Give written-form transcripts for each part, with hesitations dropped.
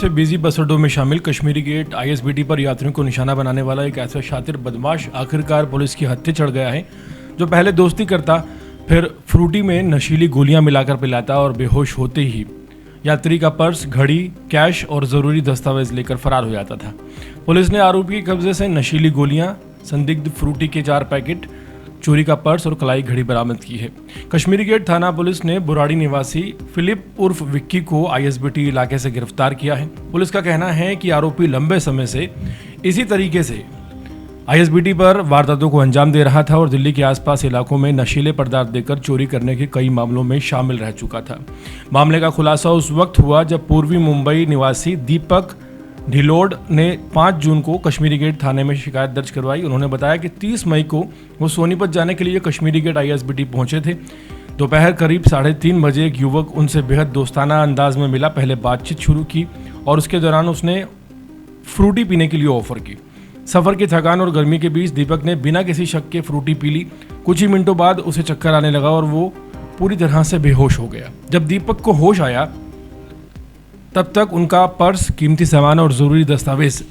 सबसे बिजी बस अड्डों में शामिल कश्मीरी गेट आईएसबीटी पर यात्रियों को निशाना बनाने वाला एक ऐसा शातिर बदमाश आखिरकार पुलिस की हत्थे चढ़ गया है, जो पहले दोस्ती करता, फिर फ्रूटी में नशीली गोलियां मिलाकर पिलाता और बेहोश होते ही यात्री का पर्स, घड़ी, कैश और ज़रूरी दस्तावेज लेकर फरार हो जाता था। पुलिस ने आरोपी के कब्जे से नशीली गोलियां, संदिग्ध फ्रूटी के 4 पैकेट, चोरी का पर्स और कलाई घड़ी बरामद की है। कश्मीरी गेट थाना पुलिस ने बुराड़ी निवासी फिलिप उर्फ विक्की को आईएसबीटी इलाके से गिरफ्तार किया है। पुलिस का कहना है कि आरोपी लंबे समय से इसी तरीके से आईएसबीटी पर वारदातों को अंजाम दे रहा था और दिल्ली के आसपास इलाकों में नशीले पदार्थ देकर चोरी करने के कई मामलों में शामिल रह चुका था। मामले का खुलासा उस वक्त हुआ जब पूर्वी मुंबई निवासी दीपक ढिलोड ने 5 जून को कश्मीरी गेट थाने में शिकायत दर्ज करवाई। उन्होंने बताया कि 30 मई को वो सोनीपत जाने के लिए कश्मीरी गेट आईएसबीटी पहुंचे थे। दोपहर करीब 3:30 बजे एक युवक उनसे बेहद दोस्ताना अंदाज में मिला। पहले बातचीत शुरू की और उसके दौरान उसने फ्रूटी पीने के लिए ऑफर की। सफ़र की थकान और गर्मी के बीच दीपक ने बिना किसी शक के फ्रूटी पी ली। कुछ ही मिनटों बाद उसे चक्कर आने लगा और वो पूरी तरह से बेहोश हो गया। जब दीपक को होश आया तब तक उनका पर्स, कीमती सामान और ज़रूरी दस्तावेज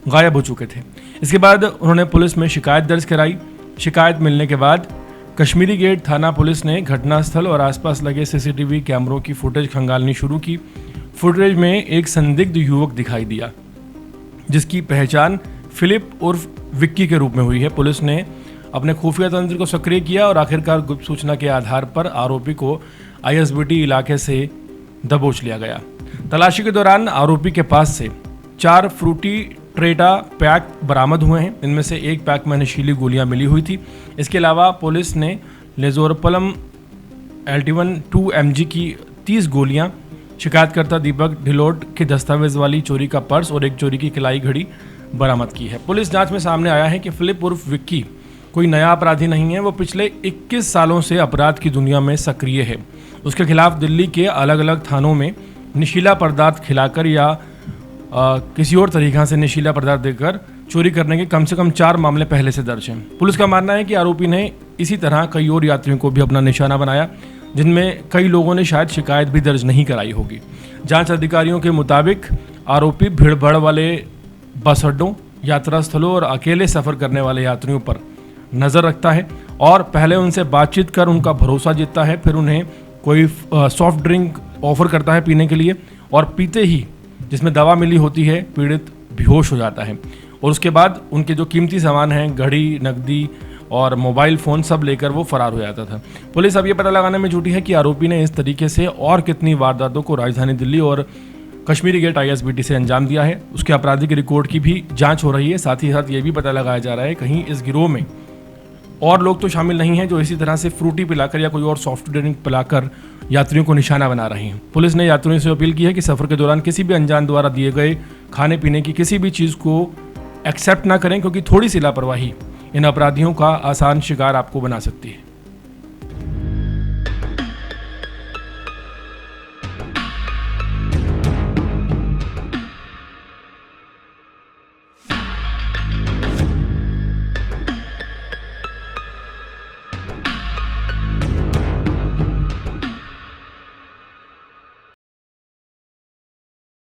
गायब हो चुके थे। इसके बाद उन्होंने पुलिस में शिकायत दर्ज कराई। शिकायत मिलने के बाद कश्मीरी गेट थाना पुलिस ने घटनास्थल और आसपास लगे सीसीटीवी कैमरों की फुटेज खंगालनी शुरू की। फुटेज में एक संदिग्ध युवक दिखाई दिया जिसकी पहचान फिलिप उर्फ विक्की के रूप में हुई है। पुलिस ने अपने खुफिया तंत्र को सक्रिय किया और आखिरकार गुप्त सूचना के आधार पर आरोपी को आईएसबीटी इलाके से दबोच लिया गया। तलाशी के दौरान आरोपी के पास से 4 फ्रूटी ट्रेटा पैक बरामद हुए हैं। इनमें से एक पैक में नशीली गोलियां मिली हुई थी। इसके अलावा पुलिस ने लेजोरपलम LT1 2 mg की 30 गोलियां, शिकायतकर्ता दीपक ढिलोड के दस्तावेज वाली चोरी का पर्स और एक चोरी की कलाई घड़ी बरामद की है। पुलिस जांच में सामने आया है कि फिलिप उर्फ विक्की कोई नया अपराधी नहीं है। वो पिछले 21 सालों से अपराध की दुनिया में सक्रिय है। उसके खिलाफ दिल्ली के अलग अलग थानों में नशीला पदार्थ खिलाकर या किसी और तरीक़ा से नशीला पदार्थ देकर चोरी करने के कम से कम 4 मामले पहले से दर्ज हैं। पुलिस का मानना है कि आरोपी ने इसी तरह कई और यात्रियों को भी अपना निशाना बनाया, जिनमें कई लोगों ने शायद शिकायत भी दर्ज नहीं कराई होगी। जांच अधिकारियों के मुताबिक आरोपी भीड़-भाड़ वाले बस अड्डों, यात्रा स्थलों और अकेले सफ़र करने वाले यात्रियों पर नज़र रखता है और पहले उनसे बातचीत कर उनका भरोसा जीतता है। फिर उन्हें कोई सॉफ्ट ड्रिंक ऑफर करता है पीने के लिए और पीते ही, जिसमें दवा मिली होती है, पीड़ित बेहोश हो जाता है और उसके बाद उनके जो कीमती सामान हैं, घड़ी, नकदी और मोबाइल फ़ोन सब लेकर वो फरार हो जाता था। पुलिस अब ये पता लगाने में जुटी है कि आरोपी ने इस तरीके से और कितनी वारदातों को राजधानी दिल्ली और कश्मीरी गेट आईएसबीटी से अंजाम दिया है। उसके आपराधिक रिकॉर्ड की भी जांच हो रही है। साथ ही साथ ये भी पता लगाया जा रहा है कहीं इस गिरोह में और लोग तो शामिल नहीं हैं जो इसी तरह से फ्रूटी पिलाकर या कोई और सॉफ्ट ड्रिंक पिलाकर यात्रियों को निशाना बना रहे हैं। पुलिस ने यात्रियों से अपील की है कि सफ़र के दौरान किसी भी अनजान द्वारा दिए गए खाने पीने की किसी भी चीज़ को एक्सेप्ट ना करें, क्योंकि थोड़ी सी लापरवाही इन अपराधियों का आसान शिकार आपको बना सकती है।